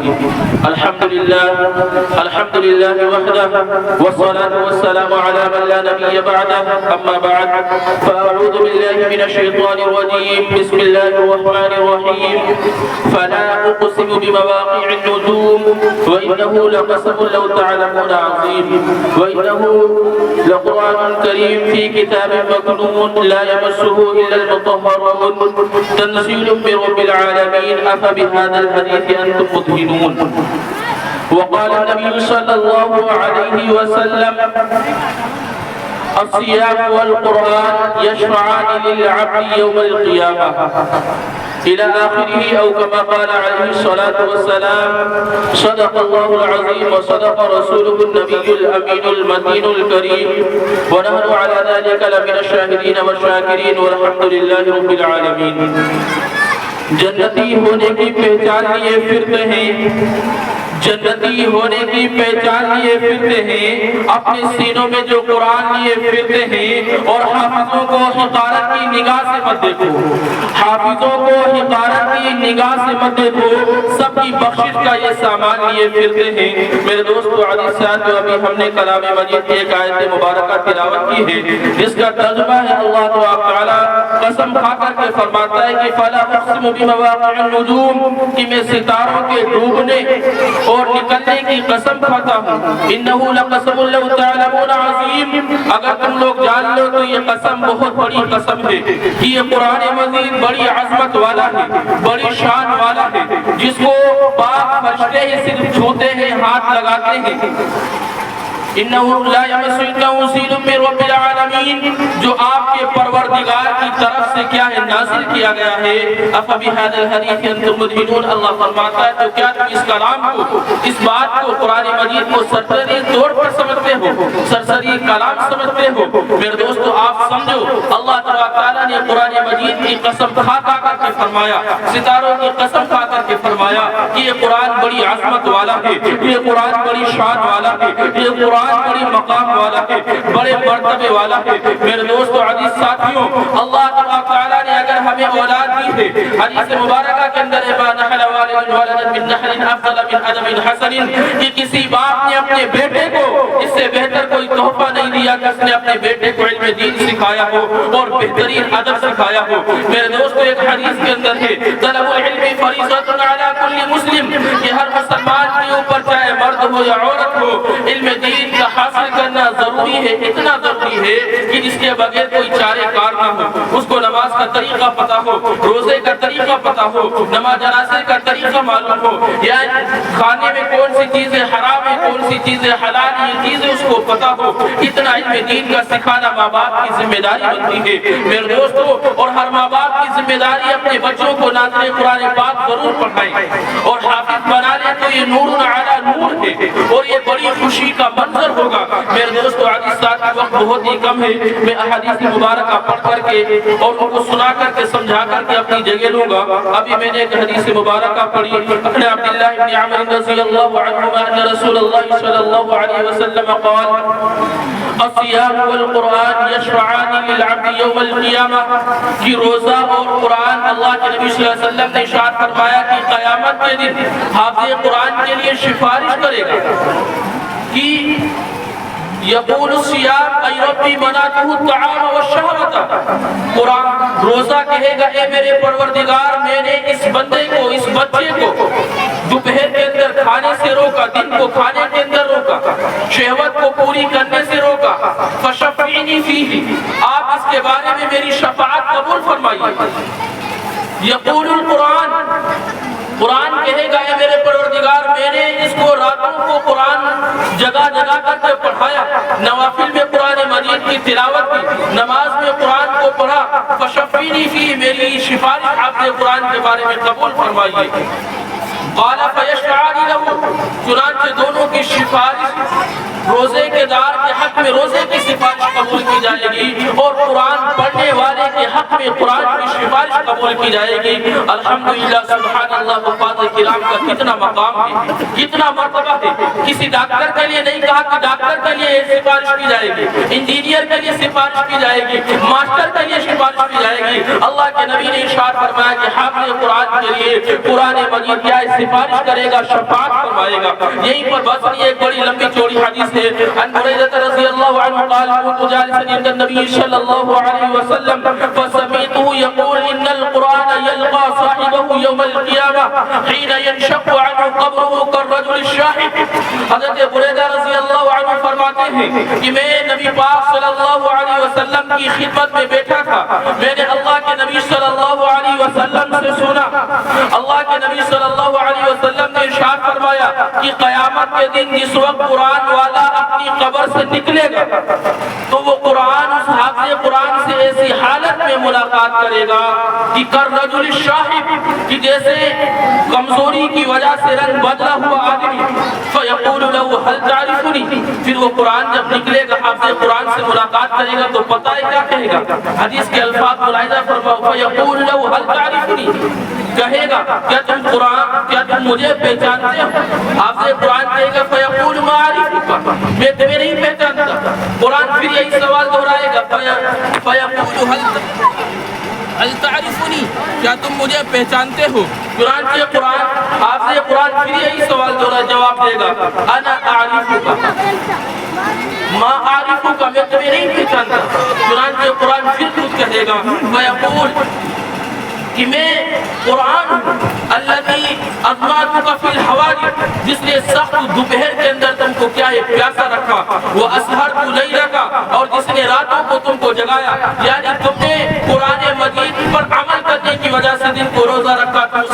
الحمد لله وحده والصلاة والسلام على من لا نبي بعده أما بعد فأعوذ بالله من الشيطان الرجيم بسم الله الرحمن الرحيم فلا أقسم بمواقع النجوم وإنه لقسم لو تعلمون عظيم وإنه لقرآن كريم في كتاب مكنون لا يمسه إلا المطهرون تنزيل من رب العالمين أفبهذا الحديث أنتم مدهنون. وقال النبي صلى الله عليه وسلم الصيام والقرآن يشفعان للعبد يوم القيامة إلى آخره أو كما قال عليه الصلاة والسلام. صدق الله العظيم وصدق رسوله النبي الأمين المتين الكريم ونحن على ذلك لمن الشاهدين والشاكرين والحمد لله رب العالمين. جنتی ہونے کی پہچان لیے پھرتے ہیں، جنتی ہونے کی پہچان لیے پھرتے ہیں، اپنے سینوں میں جو قرآن لیے پھرتے ہیں، اور حافظوں کو حقارت کی نگاہ سے مت دیکھو، حافظوں کو حقارت کی نگاہ سے مت دیکھو، سب کی بخشش کا یہ سامان لیے پھرتے ہیں. میرے دوستو عزیز ساتھیو، ابھی ہم نے کلام مجید کی ایک آیت مبارکہ تلاوت کی ہے جس کا ترجمہ ہے اللہ تعالیٰ قسم کھا کر کے فرماتا ہے کہ فلا اقسم بمواقع النجوم، کہ میں ستاروں کے ڈوبنے اور نکلنے کی قسم کھاتا ہوں. انہو لقسم لو تعلمون عظیم، اگر تم لوگ جان لو تو یہ قسم بہت بڑی قسم ہے کہ یہ قرآن مجید بڑی عظمت والا ہے، بڑی شان والا ہے، جس کو پاک فرشتے ہی صرف چھوتے ہیں، ہاتھ لگاتے ہیں. انہو لا یمسہ تنزیل من رب العالمین، جو آپ کے پروردگار کی طرف سے کیا ہے نازل کیا گیا ہے. افبہذا الحدیث انتم مدہنون، اللہ فرماتا ہے تو کیا تم اس کلام کو، اس بات کو، قرآن مجید کو سرسری طور پر سمجھتے ہو، سرسری کلام سمجھتے ہو. میرے دوستو آپ سمجھو، اللہ تعالیٰ نے قرآن مجید کی قسم کھا کر کے فرمایا، ستاروں کی قسم کھا کر کے فرمایا کہ یہ قرآن بڑی عظمت والا ہے، یہ قرآن بڑی شان والا ہے، یہ قرآن بڑی مقام والا ہے، بڑے مرتبے والا ہے. میرے دوستو عزیز ساتھیوں، اللہ تعالیٰ نے اگر ہمیں اولاد دی ہے، حدیث مبارکہ کے اندر ما نحل والد ولدا من نحل افضل من ادب حسن، کہ کسی باپ نے اپنے بیٹے کو اس سے بہتر کوئی تحفہ نہیں دیا کہ اس نے اپنے بیٹے کو علم دین سکھایا ہو اور بہترین ادب سکھایا ہو. میرے دوستو ایک حدیث کے اندر ہے طلب العلم فریضۃ علی کل مسلم، کہ ہر مسلمان کے اوپر چاہے مرد ہو یا عورت ہو علم دین کا حاصل کرنا ضروری ہے، اتنا ضروری ہے کہ جس کے بغیر کوئی چارے کار نہ ہو. اس کو نماز کا طریقہ پتا ہو، روزے کا طریقہ پتا ہو، نماز جنازے کا طریقہ معلوم ہو، یا کھانے میں کون سی چیزیں حرام ہے کون سی چیزیں حلال ہیں یہ چیزیں اس کو پتا ہو. اتنا علم دین کا سکھانا ماں باپ کی ذمہ داری بنتی ہے میرے دوستو. اور ہر ماں باپ کی ذمہ داری اپنے بچوں کو نازل قرآن پاک ضرور پڑھائیں، اور حافظ بنا لیں تو یہ نور علی نور ہے، اور یہ بڑی خوشی کا منظر ہوگا. میرے دوستو عزیز ساتھی، وقت بہت ہی کم ہے، میں احادیث مبارکہ پڑھ کر کے اور ان کو سنا کر کے سمجھا کر کے اپنی جگہ لوں گا. ابھی میں نے ایک حدیث مبارکہ پڑھی ان عبداللہ بن عمر رضی اللہ عنہما ان رسول اللہ صلی اللہ علیہ وسلم قال الصیام والقرآن یشفعان للعبد یوم القیامہ، کہ روزہ اور قرآن اللہ کے نبی صلی اللہ علیہ وسلم نے ارشاد فرمایا کہ قیامت کے دن حافظ قرآن کے لیے سفارش کرے گا کہ یقول الصیام ای ربی منعتہ الطعام والشہوۃ، قرآن روزہ کہے گا اے میرے پروردگار میں نے اس بندے کو، اس بچے کو دوپہر کے اندر کھانے سے روکا، دن کو کھانے کے اندر روکا، شہوت کو پوری کرنے سے روکا، فشفعنی فیہ، آپ اس کے بارے میں میری شفاعت قبول فرمائیے. یقول القرآن، قرآن کہے گا اے میرے پروردگار میں نے اس کو راتوں کو قرآن جگہ جگہ کر کے پڑھایا، نوافل میں قرآن مجید کی تلاوت کی، نماز میں قرآن کو پڑھا، فشفعنی فیہ، میری سفارش آپ نے قرآن کے بارے میں قبول فرمائیے. قال فیشفعان لہ، چنانچہ دونوں کی سفارش روزے کے دار کے حق میں روزے کی سفارش قبول کی جائے گی، اور قرآن پڑھنے والے کے حق میں قرآن کی سفارش قبول کی جائے گی۔ الحمدللہ، سبحان اللہ، حفاظ کرام کا کتنا مقام ہے، کتنا مرتبہ ہے۔ کسی ڈاکٹر کے لیے نہیں کہا کہ ڈاکٹر کے لیے سفارش کی جائے گی، انجینئر کے لیے سفارش کی جائے گی، ماسٹر کے لیے سفارش کی جائے گی۔ اللہ کے نبی نے ارشاد فرمایا کہ حافظ قرآن کے لیے قرآن مجید کیا سفارش کرے گا، شفاعت فرمائے گا۔ یہیں پر بس ایک بڑی لمبی چوڑی حدیث ہے۔ عن بریدہ رضی اللہ عنہ قال كنت جالسا عند النبي صلى الله عليه وسلم فسمعته يقول ان القرآن يلقى صاحبه يوم القيامة حين ينشق عنه قبره كالرجل الشاحب۔ حضرت بریدہ رضی اللہ عنہ فرماتے ہیں کہ میں نبی پاک صلی اللہ علیہ وسلم کی خدمت میں بیٹھا تھا، میں نے اللہ کے نبی صلی اللہ علیہ وسلم سے سنا، اللہ کے نبی صلی اللہ علیہ وسلم نے ارشاد فرمایا کہ قیامت کے دن جس وقت قرآن والا اپنی قبر سے نکلے گا تو وہ قرآن اس حافظ قرآن سے ایسی حالت میں ملاقات کرے گا کہ کالرجل الشاحب، کہ جیسے کمزوری کی وجہ سے رنگ بدلا ہوا آدمی، فیقول له هل تعرفنی، پھر وہ قرآن جب نکلے گا حافظ قرآن سے ملاقات کرے گا تو پتہ ہے کیا کہے گا؟ حدیث کے الفاظ ملاحظہ فرماؤ، فیقول له هل تعرفنی، کہے گا کیا تم قرآن، کیا تم مجھے پہچانتے ہو؟ حافظ قرآن کہے گا فیقول ما اعرفک، میں تمہیں نہیں پہچانتا۔ قرآن پھر یہی سوال دہرائے گا، فیقول هل تعرفنی، کیا تم مجھے پہچانتے ہو؟ قرآن حافظ قرآن پھر یہی سوال دہرائے، جواب دے گا انا اعرفک ما اعرفک، میں تمہیں نہیں پہچانتا۔ قرآن پھر خود کہے گا فیقول کہ میں قرآن الذی اضمعتک فی الحوالی، جس نے سخت دوپہر کے اندر تم کو کیا ہے پیاسا رکھا، وہ اسہرت لیلک، اور جس نے راتوں کو تم کو جگایا، یعنی تم نے قرآن مجید پر عمل کرنے کی وجہ سے دن کو روزہ رکھا، تم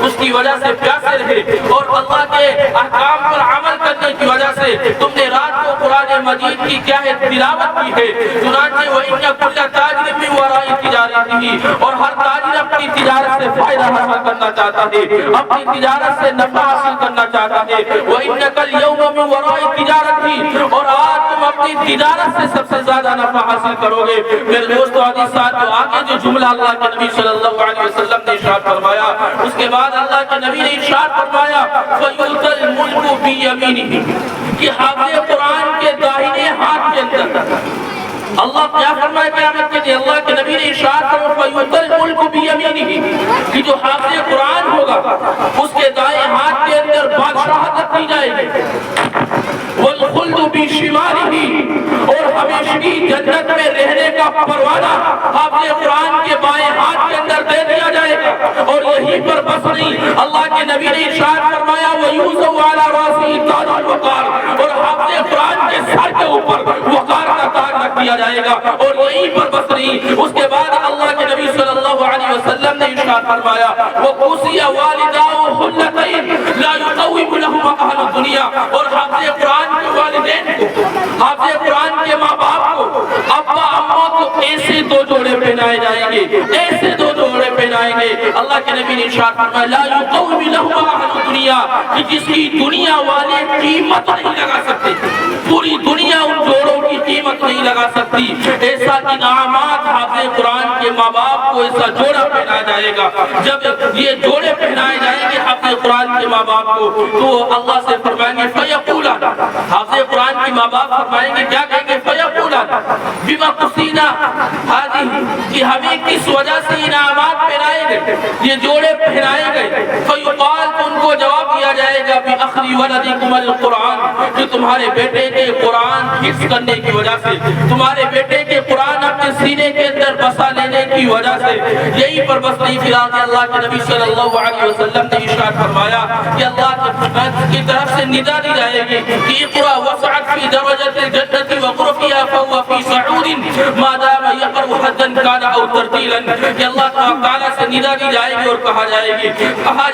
اس کی وجہ سے پیاسے رہے، اور اللہ کے احکام پر عمل کرنے کی وجہ سے تم نے رات کو قرآن مجید کی کیا ہے تلاوت کی ہے۔ چنانچہ وَإِنَّ كُلَّ تَاجِرٍ مِّن وَرَاءِ تِجَارَتِهِ، اور ہر تاجر اپنی تجارت سے فائدہ حاصل کرنا چاہتا ہے، اپنی تجارت سے نفع حاصل کرنا چاہتا ہے۔ وَإِنَّكَ الْيَوْمَ مِن وَرَاءِ تِجَارَتِهِ، اور آج تم اپنی تجارت سے سب سے زیادہ نفع حاصل کرو گے۔ میرے دوستو حدیث ساتھ آگے جو جملہ اللہ کے نبی صلی اللہ علیہ وسلم نے ارشاد فرمایا، اس کے بعد اللہ کے نبی نے ارشاد فرمایا فَيُؤْتَى الْمُلْكُ بِيَمِينِهِ، کہ حافظ قرآن کے داہنے ہاتھ کے اندر اللہ کیا فرمائے قیامت کے دن؟ اللہ کے نبی نے ارشاد فرمایا فَيُؤْتَى الْمُلْكُ بِيَمِينِهِ، کہ جو حافظ قرآن ہوگا اس کے دائیں ہاتھ کے اندر بادشاہت دی جائے گی، وَالْخُلْدُ بِشِمَالِهِ، اور ہمیشگی جنت میں رہنے کا پروانہ حافظ قرآن کے بائیں ہاتھ کے اندر دے دیا جائے گا۔ اور یہیں پر بس نہیں، اللہ کے نبی نے ارشاد فرمایا وَيُوزَوْ عَلَى رَاسِهِ تَاجُ الْوَقَارِ، اور حافظ قرآن کے سر کے اوپر وقار کا تاج رکھ دیا جائے گا۔ اور یہیں پر بس نہیں، اس کے بعد اللہ کے نبی صلی اللہ علیہ وسلم نے ارشاد فرمایا وَقُسِيَ وَالِدَاهُ خُلَّتَيْنِ لَا يُقَوِّمُ لَهُمَا أَهْلُ الدُّنْيَا، اور حافظ قرآن کے والدین کو، حافظ قرآن کے ماں باپ کو، ابا اماں کو ایسے دو جوڑے پہنائے جائیں گے، ایسے دو جوڑے پہنائیں گے۔ اللہ کے نبی نے ارشاد فرمایا لا يقوم لهما اهل الدنيا، کہ جس کی دنیا والے قیمت نہیں لگا سکتے، پوری دنیا ان جوڑوں کی قیمت نہیں لگا سکتی۔ ایسا انعامات حافظ قرآن کے ماں باپ کو ایسا جوڑا پہنایا جائے گا۔ جب یہ جوڑے پہنائے جائیں گے حافظ قرآن کے ماں باپ کو تو اللہ سے فرمائیں گے فیقولا، حافظ قرآن کی ماں باپ فرمائیں گے کیا کہیں گے فیقولا بما قصینا هذه، کہ ہمیں کس وجہ سے انعامات پہنائے گئے، یہ جوڑے پہنائے گئے۔ فیقال، تو ان کو جواب دیا جائے گا بأخذ ولدکم القرآن، کہ تمہارے بیٹے کے قرآن حفظ کرنے کی وجہ سے، تمہارے بیٹے کے قرآن اپنے سینے کے اندر بسا لینے کی وجہ سے۔ یہی پر بس نہیں پھر آگے اللہ کے نبی صلی اللہ علیہ وسلم نے ارشاد فرمایا کہ اللہ کی طرف سے ندا دی جائے گی کہ اقرأ وسعت فی درجۃ الجنۃ وغرفها فهو فی صعود ما دام يقرأ حدا كان او ترتیلا، کہ اللہ تعالیٰ سے ندا دی جائے گی اور کہا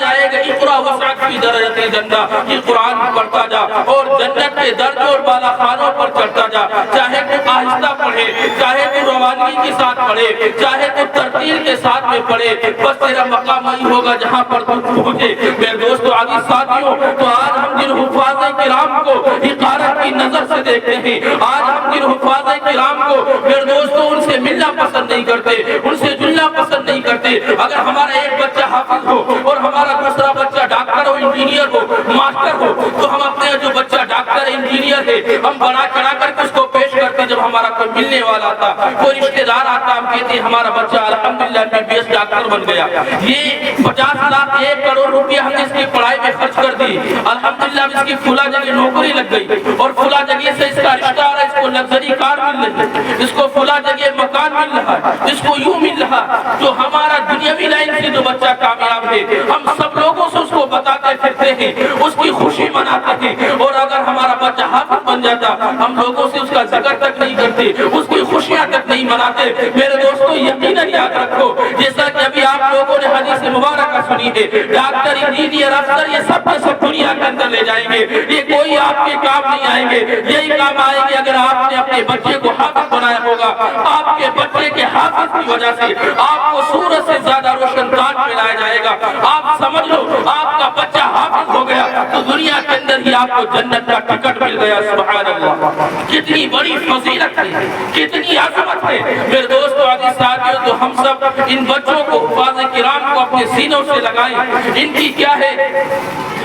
جائے گا اقرأ وسعت فی درجۃ الجنۃ، یہ قرآن پڑھتا جا اور جنت کے درجوں اور بالا خانوں پر چڑھتا جا، چاہے تو آہستہ پڑھے، چاہے تو روانگی کے ساتھ پڑھے، چاہے تو ترتیل کے ساتھ میں پڑھے، بس تیرا مقام وہی ہوگا جہاں پر تو پہنچے۔ میرے دوستو عزیز ساتھیوں، تو آج ہم جن حفاظ کرام کو حقارت کی نظر سے ہیں. آج ہم جن حفاظ کرام کو میرے دوستوں ان سے ملنا پسند نہیں کرتے, ان سے جلنا پسند نہیں کرتے. اگر ہمارا ایک بچہ حافظ ہو اور ہمارا دوسرا بچہ ڈاکٹر ہو, انجینئر ہو, ماسٹر ہو, تو ہم اپنے جو بچہ ڈاکٹر انجینئر ہے ہم بڑا چڑھا کر کے اس کو پیش کرتے. جب ہمارا کوئی ملنے والا آتا, کوئی رشتہ دار آتا, ہم کہتے ہیں ہمارا بچہ الحمدللہ MBBS ڈاکٹر بن گیا. یہ 50 لاکھ 1 کروڑ روپیہ ہم نے اس کی پڑھائی میں خرچ کر دی, الحمدللہ اس کی فلاں جگہ نوکری لگ گئی اور فلاں جگہ سے اس کا رشتہ آ رہا ہے, اس کو لگژری کار مل رہی ہے, اس کو فلاں جگہ مکان مل رہا ہے, اس کو یوں مل رہا. تو ہمارا دنیاوی لائن سے جو بچہ کامیاب ہے ہم سب لوگوں سے اس کو بتاتے پھرتے ہیں, اس کی خوشی مناتے ہیں. اور اگر ہمارا بچہ حافظ بن جاتا ہم لوگوں سے اس کا ذکر تک نہیں کرتے, اس کی خوشیاں تک نہیں مناتے. میرے دوستو یقیناً یاد رکھو, جیسا کہ ابھی آپ لوگوں نے حدیث مبارکہ سنی ہے, ڈاکٹر انجینئر افسر یہ سب کے سب دنیا کے اندر لے جائیں گے, یہ کوئی آپ کے کام نہیں آئیں گے. یہی کام آئیں گے اگر آپ نے اپنے بچے کو حافظ بنایا ہوگا. آپ کے بچے کے حافظ کی وجہ سے آپ کو سورج سے زیادہ روشن تاج ملایا جائے گا. آپ سمجھ لو آپ کا بچہ حافظ ہو گیا تو دنیا کے اندر ہی آپ کو جنت کا ٹکٹ مل گیا. سبحان اللہ, کتنی بڑی فضیلت ہے, کتنی عظمت ہے. میرے دوستو عزیز ساتھیو, تو ہم سب ان بچوں کو حفاظ کرام کو اپنے سینوں سے لگائیں. ان کی کیا ہے,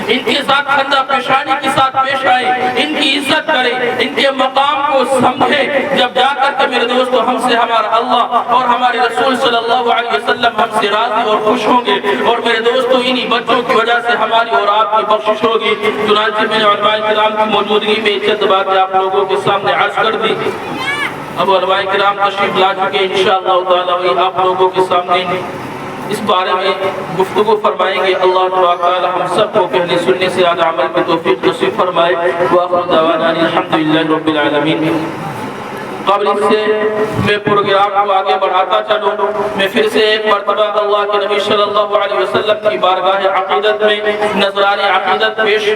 ان کے ساتھ خندہ پیشانی کے ساتھ پیش آئیں, ان کی عزت کریں, ان کے مقام کو سمجھیں. جب جا کر کے میرے دوستو ہم سے ہمارا اللہ اور ہمارے رسول صلی اللہ علیہ وسلم ہم سے راضی اور خوش ہوں گے. اور میرے دوستو انہی بچوں کی وجہ سے ہماری اور آپ کی بخشش ہوگی. چنانچہ میں نے علماء کرام کی موجودگی میں چند باتیں آپ لوگوں کے سامنے عرض کر دی. اب علماء کرام تشریف لا چکے, انشاءاللہ تعالی وہی آپ لوگوں کے سامنے اس بارے میں گفتگو فرمائیں گے. اللہ تعالی ہم سب کو کہنے سننے سے زیادہ عمل کی توفیق نصیب فرمائے. وآخر دعوانا الحمدللہ رب العالمین. قبل اس سے میں پروگرام کو آگے بڑھاتا چلوں, میں پھر سے ایک مرتبہ اللہ کے نبی صلی اللہ علیہ وسلم کی بارگاہ عقیدت میں نذران عقیدت پیش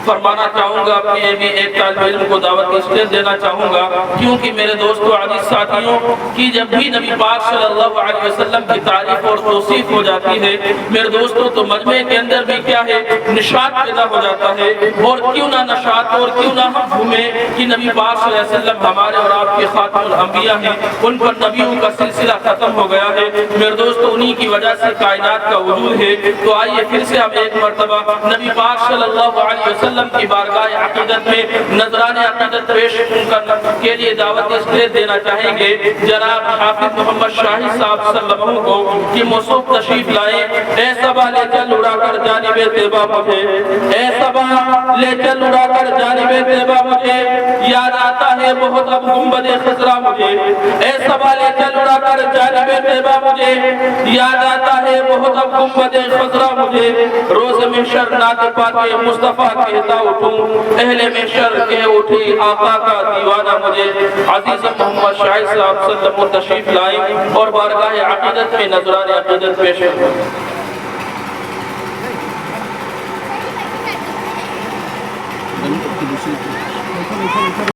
فرمانا چاہوں گا. اپنے بھی ایک طالب علم کو دعوت اسٹیج دینا چاہوں گا, کیونکہ میرے دوستو عزیز ساتھیوں کی جب بھی نبی پاک صلی اللہ علیہ وسلم کی تعریف اور توصیف ہو جاتی ہے میرے دوستو تو مجمع کے اندر بھی کیا ہے, نشاط پیدا ہو جاتا ہے. اور کیوں نہ نشاط اور کیوں نہ ہم گھومیں کہ نبی پاک صلی اللہ علیہ وسلم ہمارے اور آپ کے خاتم الانبیاء ہیں, ان پر نبیوں کا سلسلہ ختم ہو گیا ہے. میرے دوستو انہی کی وجہ سے کائنات کا وجود ہے. تو آئیے پھر سے ہم ایک مرتبہ نبی پاک صلی اللہ علیہ وسلم کی بارگاہ عقیدت میں نذران عقیدت پیش کرنے کے لیے دعوت اسٹیج دینا چاہیں گے. جناب حافظ محمد شاہی صاحب صلی اللہ علیہ وسلم کو کہ موصوف تشریف لائیں. اے صبا لے چل اڑا کر جانب طیبہ مجھے, اے صبا لے چل اڑا کر جانب طیبہ مجھے, یاد آتا ہے بہت اب گنبد خضرا مجھے. اے صبا لے چل اڑا کر جانب طیبہ مجھے, یاد آتا ہے بہت اب گنبد خضرا مجھے. روز محشر نعت پاتے مصطفیٰ کہتا اٹھوں, اہل محشر کہہ اٹھی آقا کا دیوانہ مجھے. عزیز محمد شاہی صاحب صلی اللہ علیہ وسلم تشریف لائیں اور بارگاہ عقیدت میں نذران عقیدت پیش کریں.